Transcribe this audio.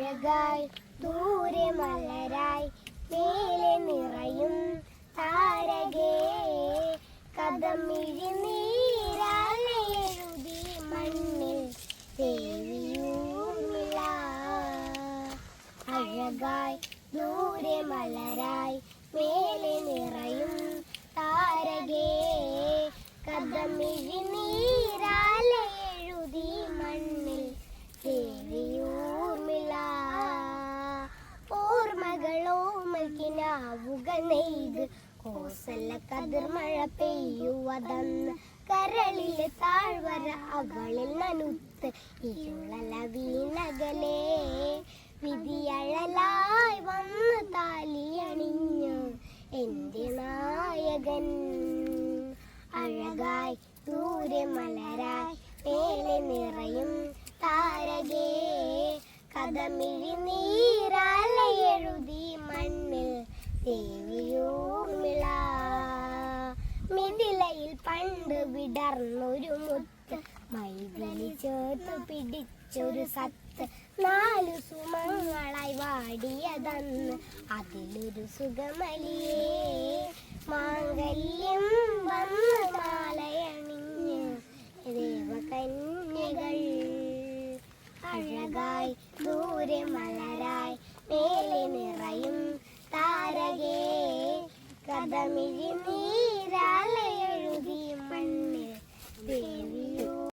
അഴകായി ദൂരെ മലരായി മേലെ നിറയും താരകേ കഥമിഴി നീരാലെ എഴുതി മണ്ണിൽ ദേവിയൂർമിള. അഴകായി ദൂരെ മലരായി മേലെ നിറയും താരകേ കഥമിഴി നീരാലെ എഴുതി മണ്ണിൽ ദേവിയൂർമിള. ഓർമ്മകളോമൽക്കിനാവുകൾ നെയ്ത് കോസല കതിർമഴ പെയ്യുവതന്ന് കരളിലെ താഴ്വര അവളിൽ നനുത്ത് ഇരുളല വീണകലേ വിധിയഴലായി വന്ന് താലിയണിഞ്ഞു എൻ്റെ നായകൻ. അഴകായി ദൂരെ മലരായി മേലെ നിറയും താരകേ കഥമിഴി നീരാലെ എഴുതി മണ്ണിൽ ദേവിയൂർമിള. മിഥിലയിൽ പണ്ട് വിടർന്നൊരു മുത്ത് മൈഥിലി ചേർത്ത് പിടിച്ചൊരു സത്ത് 4 സുമങ്ങളായി വാടിയതന്ന് അതിലൊരു സുഗമലിയേ മാംഗല്യം വന്ന് മാലയണിഞ്ഞ് ദേവകന്യകൾ. അഴകായി ദൂരെ മലരായി മേലെ നിറയും താരകേ കഥമിഴി നീരാലെ എഴുതി മണ്ണിൽ ദേവിയോ